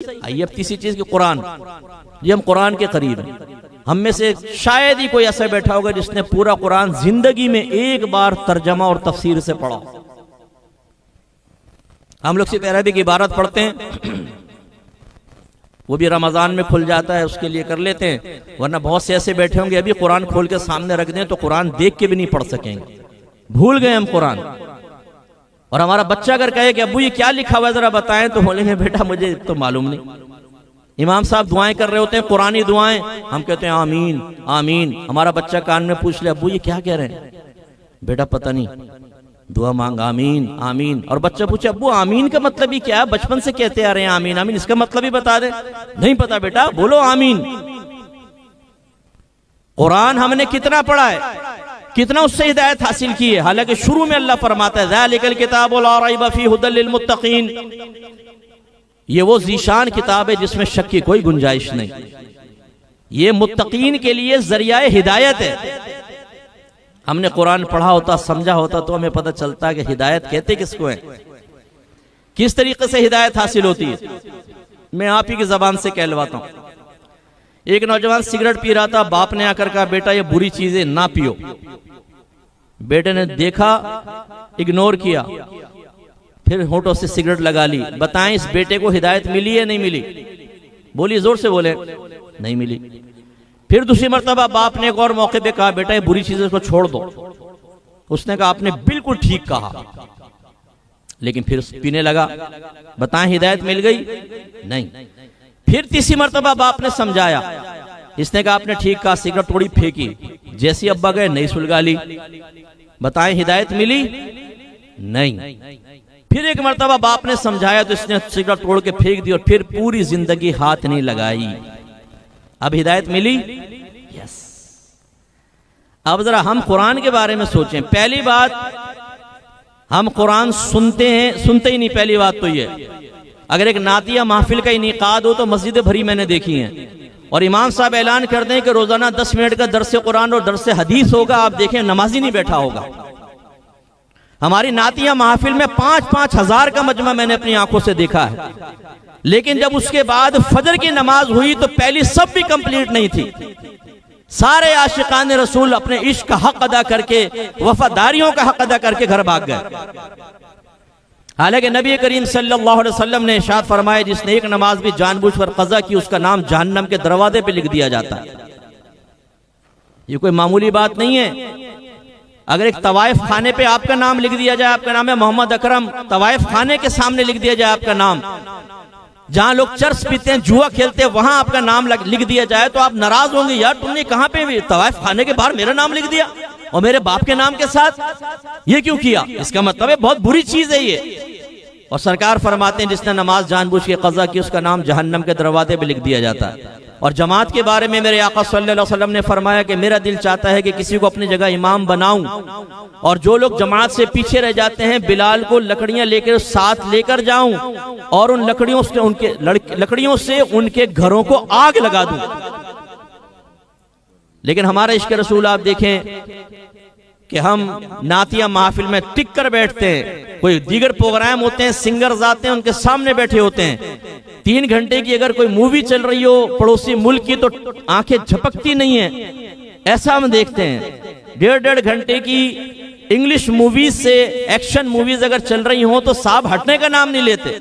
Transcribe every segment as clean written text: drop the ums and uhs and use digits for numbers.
आइए अब तीसरी चीज की कुरान, ये हम कुरान के करीब हैं। हम में से शायद ही कोई ऐसा बैठा होगा जिसने पूरा कुरान जिंदगी में एक बार तर्जमा और तफसीर से पढ़ा। हम लोग सिर्फ अरबी की इबारत पढ़ते हैं, वो भी रमजान में खुल जाता है, उसके लिए कर लेते हैं, वरना बहुत से ऐसे बैठे होंगे अभी कुरान खोल के सामने रख दें तो कुरान देख के भी नहीं पढ़ सकेंगे, भूल गए हम कुरान। और हमारा बच्चा अगर कहे कि अब्बू ये क्या लिखा हुआ है जरा बताएं, तो बोलेंगे बेटा मुझे तो मालूम नहीं। इमाम साहब दुआएं कर रहे होते हैं, कुरानी दुआएं, हम कहते हैं आमीन आमीन। हमारा बच्चा कान में पूछ ले अब्बू ये क्या कह रहे हैं, बेटा पता नहीं, दुआ मांग आमीन आमीन। और बच्चा पूछे अब्बू आमीन का मतलब ही क्या है, बचपन से कहते आ रहे हैं आमीन आमीन, इसका मतलब ही बता दे। नहीं पता बेटा, बोलो आमीन। कुरान हमने कितना पढ़ा है, कितना उससे हिदायत हासिल की है। हालांकि शुरू में अल्लाह फरमाता है ज़ालिकल किताबु ला रैब फीहि हुदल लिल मुत्तकीन, ये वो ज़ीशान किताब है जिसमें शक की कोई गुंजाइश नहीं, ये मुत्तकीन के लिए जरिया हिदायत है। हमने कुरान पढ़ा होता, समझा होता तो हमें पता चलता कि हिदायत कहते किसको है, किस तरीके से हिदायत हासिल होती है। मैं आप ही की जबान से कहलवाता हूं। एक नौजवान सिगरेट पी रहा था, बाप ने आकर कहा बेटा ये बुरी चीजें ना पियो। बेटे ने देखा, इग्नोर किया, फिर होठों से सिगरेट लगा ली। बताएं इस बेटे को हिदायत मिली या नहीं मिली? बोलिए, जोर से बोले। नहीं मिली। फिर दूसरी मर्तबा बाप ने एक और मौके पे कहा बेटा ये बुरी चीजें को छोड़ दो। उसने कहा आपने बिल्कुल ठीक कहा, लेकिन फिर पीने लगा। बताएं हिदायत मिल गई? नहीं। फिर तीसरी मर्तबा बाप ने समझाया, इसने कहा आपने ठीक कहा, सिगरेट थोड़ी फेंकी। जैसी अब्बा गए नई सुलगा ली। बताएं हिदायत मिली? नहीं। फिर एक मर्तबा बाप ने समझाया तो इसने सिगरेट तोड़ के फेंक दी और फिर पूरी जिंदगी हाथ नहीं लगाई। अब हिदायत मिली? यस। अब जरा हम कुरान के बारे में सोचें। पहली बात, हम कुरान सुनते हैं, सुनते ही नहीं। पहली बात तो ये, अगर एक नातिया महफिल का इनेकाद हो तो मस्जिदें भरी मैंने देखी हैं, और इमाम साहब ऐलान कर दें कि रोजाना 10 मिनट का दर्स कुरान और दर्स हदीस होगा, आप देखें नमाजी नहीं बैठा होगा। हमारी नातिया महफिल में 5-5 हजार का मजमा मैंने अपनी आंखों से देखा है, लेकिन जब उसके बाद फजर की नमाज हुई तो पहली सब भी कंप्लीट नहीं थी। सारे आशिकान रसूल अपने इश्क का हक अदा करके, वफादारियों का हक अदा करके घर भाग गए। हालांकि नबी करीम सल्लल्लाहु अलैहि वसल्लम ने इरशाद फरमाया जिसने एक नमाज भी जानबूझकर कज़ा की उसका नाम जहन्नम के दरवाजे पे लिख दिया जाता है। ये कोई मामूली बात नहीं है। अगर एक तवाइफ खाने पे आपका नाम लिख दिया जाए, आपका नाम है मोहम्मद अकरम, तवाइफ खाने के सामने लिख दिया जाए आपका नाम, जहां लोग चर्स पीते हैं, जुआ खेलते हैं, वहां आपका नाम लिख दिया जाए तो आप नाराज होंगे, यार तुमने कहां पे भी तवाइफ खाने के बाहर मेरा नाम लिख दिया और मेरे बाप के नाम के साथ, ये क्यों किया? इसका मतलब है बहुत बुरी चीज है ये। और सरकार फरमाते हैं जिसने नमाज जानबूझ के कज़ा की उसका नाम जहन्नम के दरवाजे पे लिख दिया जाता है। और जमात के बारे में मेरे आका सल्लल्लाहु अलैहि वसल्लम ने फरमाया कि मेरा दिल चाहता है कि किसी को अपनी जगह इमाम बनाऊं, और जो लोग जमात से पीछे रह जाते हैं बिलाल को लकड़ियां लेकर साथ लेकर जाऊं और उन लकड़ियों से उनके घरों को आग लगा दूं। लेकिन हमारा इश्क रसूल आप देखें कि हम नातिया महफिल में टिक कर बैठते हैं, कोई दीगर प्रोग्राम होते हैं, सिंगर्स आते हैं, उनके सामने बैठे होते हैं। 3 घंटे की अगर कोई मूवी चल रही हो पड़ोसी मुल्क की तो आंखें झपकती नहीं है, ऐसा हम देखते हैं। 1.5 घंटे की इंग्लिश मूवीज से एक्शन मूवीज अगर चल रही हो तो साहब हटने का नाम नहीं लेते।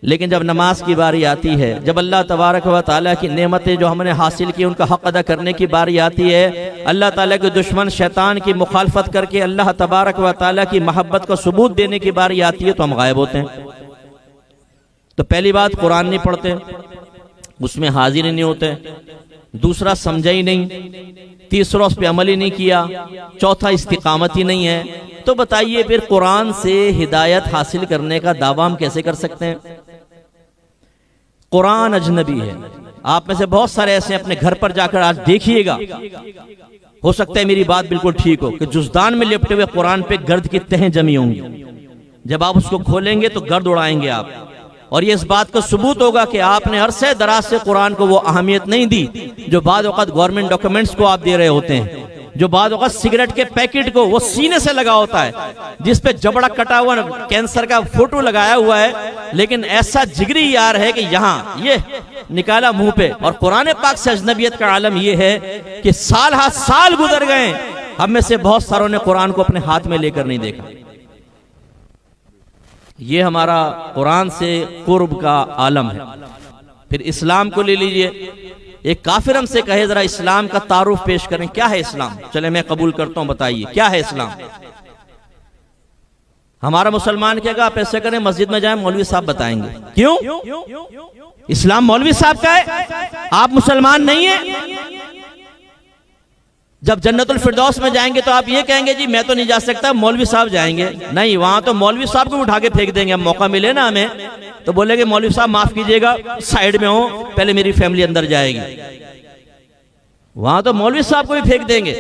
लेकिन जब नमाज की बारी आती है, जब अल्लाह तबारक व तआला की नेमतें जो हमने हासिल की उनका हक अदा करने की बारी आती है, अल्लाह ताला के दुश्मन शैतान की मुखालफत करके अल्लाह तबारक व तआला की मोहब्बत का सबूत देने की बारी आती है तो हम गायब होते हैं। तो पहली बात कुरान नहीं पढ़ते, उसमें हाजिर ही नहीं होते। दूसरा समझा ही नहीं, तीसरा उस पर अमल ही नहीं किया, चौथा इस्तिकामत ही नहीं है। तो बताइए फिर कुरान से हिदायत हासिल करने का दावा हम कैसे कर सकते हैं? कुरान अजनबी है। आप में से बहुत सारे ऐसे अपने घर पर जाकर आज देखिएगा, हो सकता है मेरी बात बिल्कुल ठीक हो, कि जुज़दान में लिपटे हुए कुरान पे गर्द की तहें जमी होंगी। जब आप उसको खोलेंगे तो गर्द उड़ाएंगे आप, और ये इस बात का सबूत होगा कि आपने अरसे दराज से कुरान को वो अहमियत नहीं दी जो बाद वक़्त गवर्नमेंट डॉक्यूमेंट्स को आप दे रहे होते हैं, जो बाद वक्त सिगरेट के पैकेट को वो सीने से लगा होता है, जिस पे जबड़ा कटा हुआ कैंसर का फोटो लगाया हुआ है, लेकिन ऐसा जिगरी यार है कि यहाँ ये निकाला मुंह पे। और कुरान पाक से अजनबियत का आलम ये है कि साल हा साल गुजर गए, हम में से बहुत सारों ने कुरान को अपने हाथ में लेकर नहीं देखा। ये हमारा कुरान से कुर्ब का आलम है। फिर इस्लाम को ले लीजिए, एक काफिर हमसे कहे जरा इस्लाम का तारुफ पेश करें, क्या है इस्लाम? चले मैं कबूल करता हूं, बताइए क्या है इस्लाम? हमारा मुसलमान कहेगा आप ऐसे करें मस्जिद में जाएं, मौलवी साहब बताएंगे। क्यों? इस्लाम मौलवी साहब का है, आप मुसलमान नहीं है। जब जन्नतुल फिरदौस में जाएंगे तो आप ये कहेंगे जी मैं तो नहीं जा सकता, मौलवी साहब जाएंगे। नहीं, वहां तो मौलवी साहब को उठा के फेंक देंगे। मौका मिले ना हमें तो बोलेंगे मौलवी साहब माफ कीजिएगा, साइड में हो, पहले मेरी फैमिली अंदर जाएगी। वहां तो मौलवी साहब को भी फेंक देंगे।